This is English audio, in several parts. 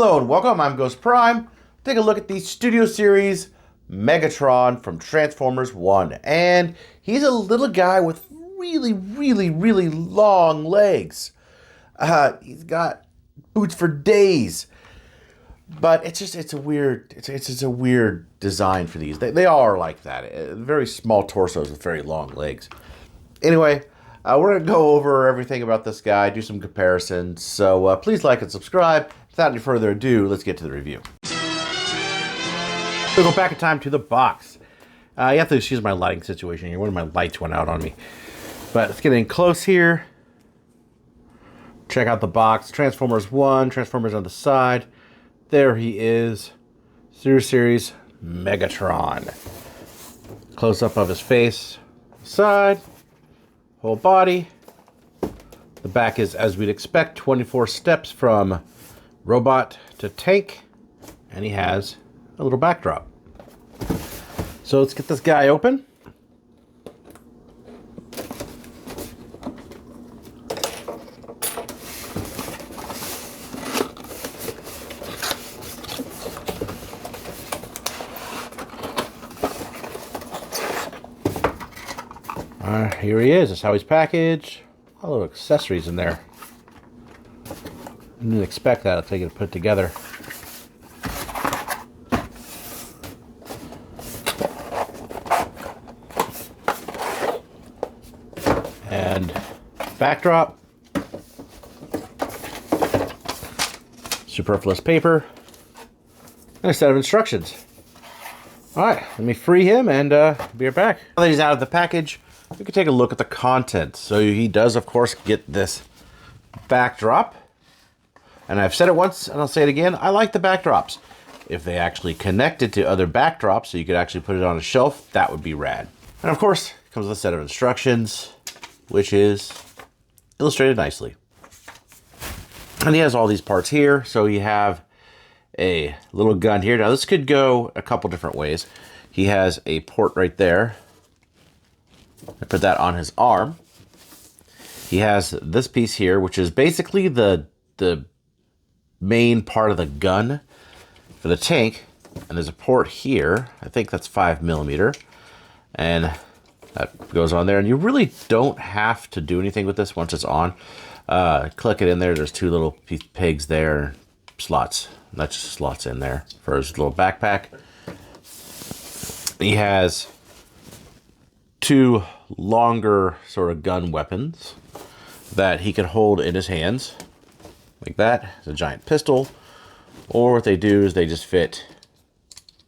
Hello and welcome, I'm Ghost Prime. Take a look at the Studio Series Megatron from Transformers 1. And he's a little guy with really long legs. He's got boots for days. But it's a weird design for these. They all are like that. Very small torsos with very long legs. Anyway, we're going to go over everything about this guy, do some comparisons. So please like and subscribe. Without any further ado, let's get to the review. We'll go back in time to the box. You have to excuse my lighting situation here. One of my lights went out on me. But let's get in close here. Check out the box. Transformers 1, Transformers on the side. There he is. Studio Series Megatron. Close up of his face. Side. Whole body. The back is, as we'd expect, 24 steps from robot to tank. And he has a little backdrop. So let's get this guy open. Here he is. That's how he's packaged. A little accessories in there. I didn't expect that. I'll take it to put it together. And backdrop. Superfluous paper. And a set of instructions. Alright, let me free him and be right back. Now that he's out of the package, we can take a look at the content. So he does, of course, get this backdrop. And I've said it once, and I'll say it again. I like the backdrops. If they actually connected to other backdrops, so you could actually put it on a shelf, that would be rad. And of course, it comes with a set of instructions, which is illustrated nicely. And he has all these parts here. So you have a little gun here. Now, this could go a couple different ways. He has a port right there. I put that on his arm. He has this piece here, which is basically the main part of the gun for the tank. And there's a port here. I think that's 5mm. And that goes on there. And you really don't have to do anything with this once it's on. Click it in there. There's two little pegs there. Slots. That just slots in there for his little backpack. He has two longer sort of gun weapons that he can hold in his hands like that. It's a giant pistol, or what they do is they just fit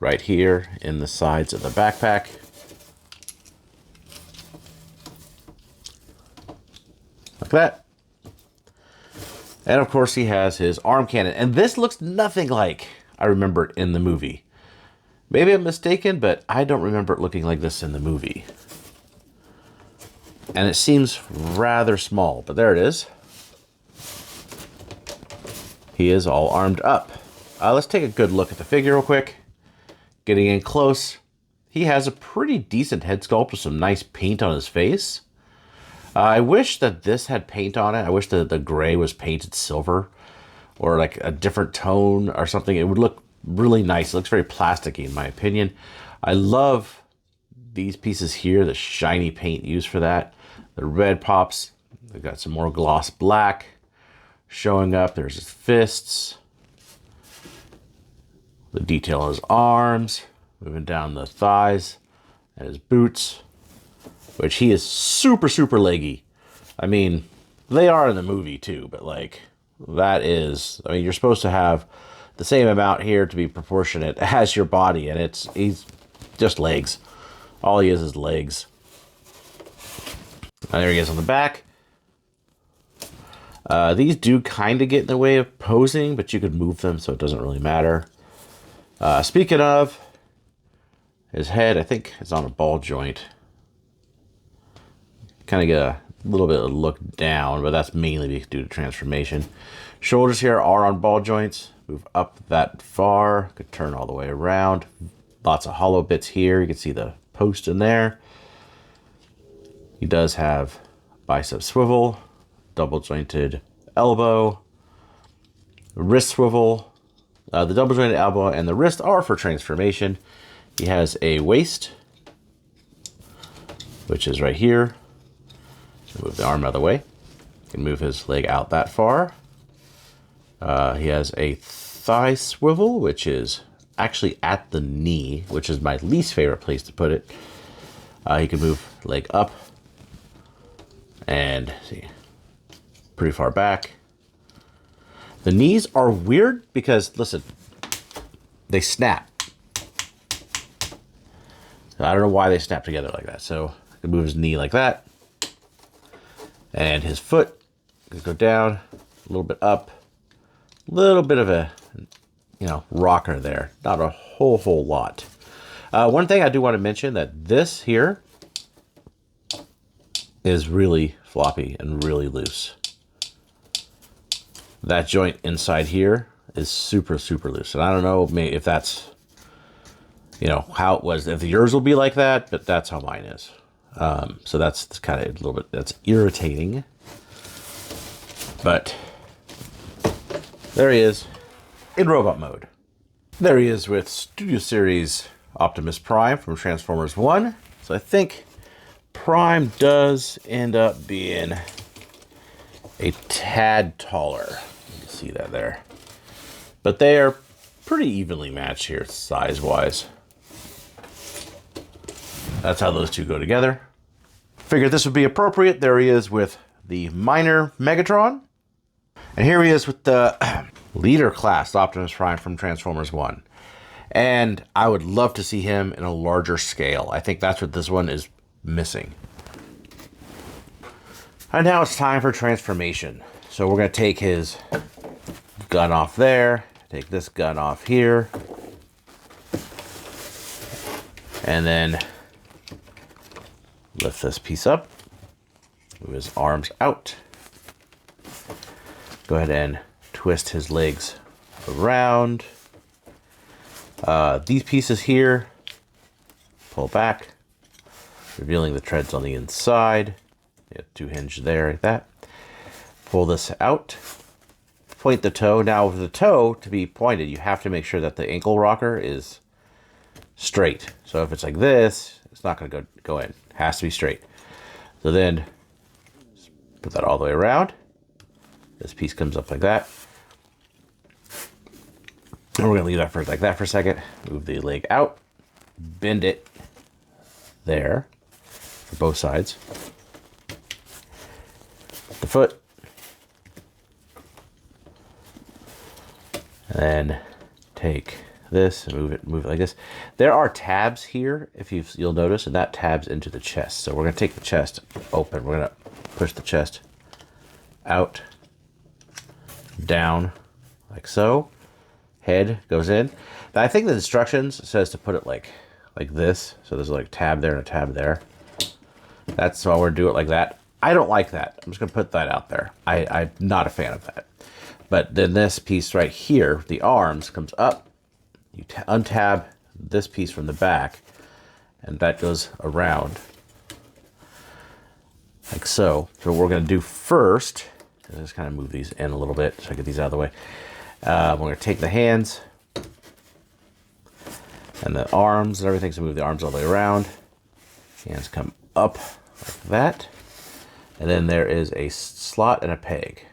right here in the sides of the backpack. Like that. And of course he has his arm cannon, and this looks nothing like I remember it in the movie. Maybe I'm mistaken, but I don't remember it looking like this in the movie. And it seems rather small, but there it is. He is all armed up. Let's take a good look at the figure real quick. Getting in close. He has a pretty decent head sculpt with some nice paint on his face. I wish that this had paint on it. I wish that the gray was painted silver or like a different tone or something. It would look really nice. It looks very plasticky in my opinion. I love these pieces here, the shiny paint used for that. The red pops. They've got some more gloss black showing up. There's his fists. The detail on his arms. Moving down the thighs. And his boots. Which he is super leggy. I mean, they are in the movie too, but like, that is, I mean, you're supposed to have the same amount here to be proportionate as your body, and he's just legs. All he is legs. And there he is on the back. These do kind of get in the way of posing, but you could move them, so it doesn't really matter. Speaking of, his head, I think it's on a ball joint. Kind of get a little bit of a look down, but that's mainly due to transformation. Shoulders here are on ball joints. Move up that far. Could turn all the way around. Lots of hollow bits here. You can see the post in there. He does have bicep swivel, double jointed elbow, wrist swivel, The double jointed elbow and the wrist are for transformation. He has a waist, which is right here. Move the arm out of the way. You can move his leg out that far. He has a thigh swivel, which is actually at the knee, which is my least favorite place to put it. He can move leg up and see, pretty far back. The knees are weird because, listen, they snap. I don't know why they snap together like that. So I can move his knee like that. And his foot can go down, a little bit up, a little bit of a, rocker there. Not a whole lot. One thing I do want to mention that this here is really floppy and really loose. That joint inside here is super, super loose. And I don't know if that's, how it was. If yours will be like that, but that's how mine is. So that's kind of a little bit, that's irritating. But there he is in robot mode. There he is with Studio Series Optimus Prime from Transformers 1. So I think Prime does end up being a tad taller. You can see that there. But they are pretty evenly matched here size-wise. That's how those two go together. Figured this would be appropriate. There he is with the minor Megatron. And here he is with the leader class Optimus Prime from Transformers 1. And I would love to see him in a larger scale. I think that's what this one is missing. And now it's time for transformation. So we're going to take his gun off there. Take this gun off here. And then lift this piece up, move his arms out. Go ahead and twist his legs around. These pieces here, pull back, revealing the treads on the inside. You have two hinges there like that. Pull this out, point the toe. Now with the toe to be pointed, you have to make sure that the ankle rocker is straight. So if it's like this, it's not going to go in. It has to be straight. So then put that all the way around. This piece comes up like that. And we're going to leave that like that for a second. Move the leg out. Bend it there for both sides. The foot. And then take this and move it like this. There are tabs here, if you'll notice, and that tabs into the chest. So we're going to take the chest open. We're going to push the chest out, down, like so. Head goes in. Now, I think the instructions says to put it like this. So there's like a tab there and a tab there. That's why we're going to do it like that. I don't like that. I'm just going to put that out there. I'm not a fan of that. But then this piece right here, the arms, comes up. You untab this piece from the back, and that goes around like so. So what we're going to do first, just kind of move these in a little bit so I get these out of the way. We're going to take the hands and the arms and everything, so move the arms all the way around. Hands come up like that. And then there is a slot and a peg.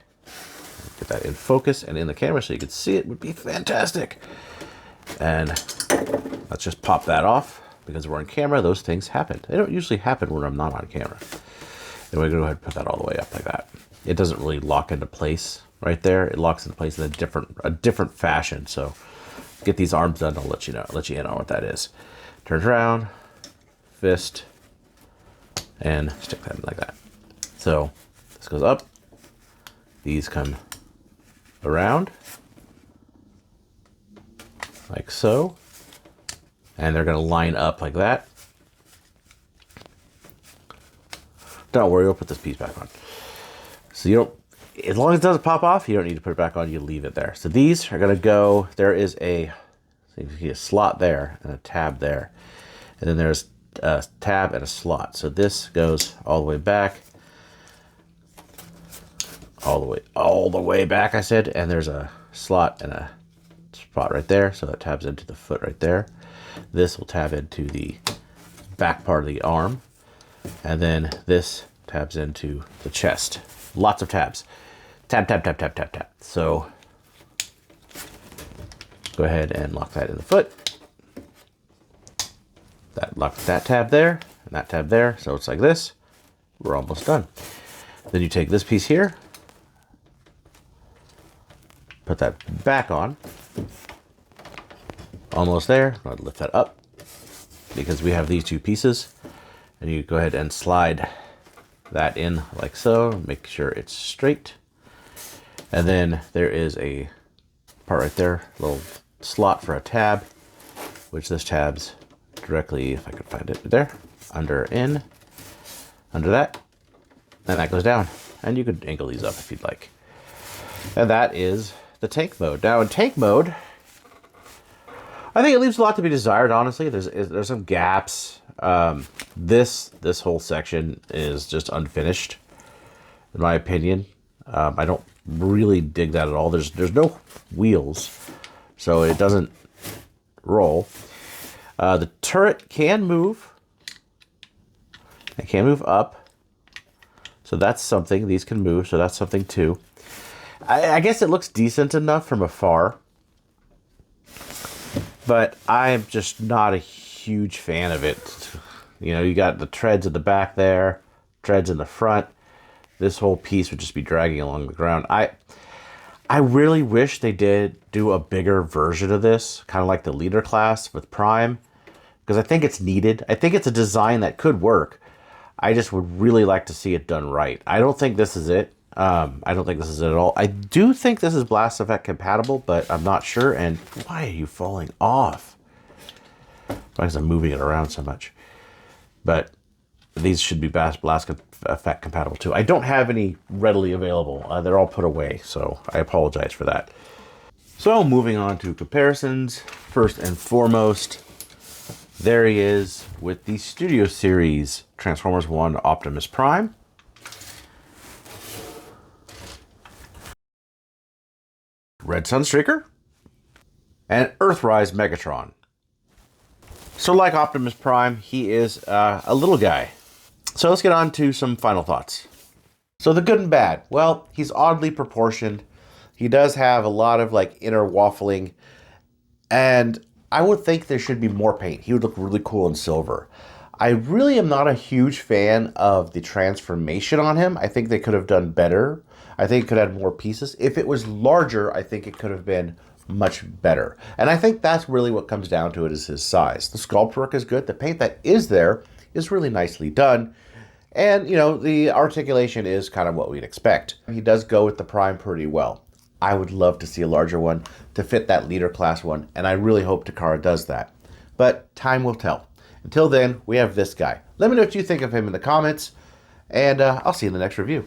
Get that in focus and in the camera so you can see it would be fantastic. And let's just pop that off. Because we're on camera, those things happen. They don't usually happen when I'm not on camera. And we're going to go ahead and put that all the way up like that. It doesn't really lock into place right there. It locks into place in a different fashion. So get these arms done. I'll let you in on what that is. Turn around, fist, and stick that in like that. So this goes up. These come around like so. And they're going to line up like that. Don't worry, we'll put this piece back on. So you don't, as long as it doesn't pop off, you don't need to put it back on, you leave it there. So these are going to go, there is a slot there and a tab there. And then there's a tab and a slot. So this goes all the way back. All the way back, I said. And there's a slot and a spot right there, so that tabs into the foot right there. This will tab into the back part of the arm, and then this tabs into the chest. Lots of tabs. Tab, tab, tab, tab, tab, tab. So go ahead and lock that in the foot. That locks that tab there, and that tab there, so it's like this. We're almost done. Then you take this piece here, put that back on. Almost there. I'll lift that up because we have these two pieces, and you go ahead and slide that in like so. Make sure it's straight. And then there is a part right there, a little slot for a tab, which this tabs directly, if I could find it, there, under that, and that goes down. And you could angle these up if you'd like. And that is the tank mode. Now in tank mode, I think it leaves a lot to be desired, honestly. There's some gaps. This whole section is just unfinished, in my opinion. I don't really dig that at all. There's no wheels, so it doesn't roll. The turret can move. It can move up. So that's something. These can move, so that's something too. I guess it looks decent enough from afar, but I'm just not a huge fan of it. You know, you got the treads at the back there, treads in the front. This whole piece would just be dragging along the ground. I really wish they did do a bigger version of this, kind of like the leader class with Prime, because I think it's needed. I think it's a design that could work. I just would really like to see it done right. I don't think this is it. I don't think this is it at all. I do think this is Blast Effect compatible, but I'm not sure. And why are you falling off? Because I'm moving it around so much. But these should be Blast Effect compatible too. I don't have any readily available. They're all put away, so I apologize for that. So moving on to comparisons. First and foremost, there he is with the Studio Series Transformers 1 Optimus Prime. Red Sunstreaker, and Earthrise Megatron. So like Optimus Prime, he is a little guy. So let's get on to some final thoughts. So the good and bad. Well, he's oddly proportioned. He does have a lot of like inner waffling, and I would think there should be more paint. He would look really cool in silver. I really am not a huge fan of the transformation on him. I think they could have done better. I think it could have more pieces. If it was larger, I think it could have been much better. And I think that's really what comes down to it, is his size. The sculpt work is good. The paint that is there is really nicely done. And, you know, the articulation is kind of what we'd expect. He does go with the Prime pretty well. I would love to see a larger one to fit that leader class one, and I really hope Takara does that. But time will tell. Until then, we have this guy. Let me know what you think of him in the comments, and I'll see you in the next review.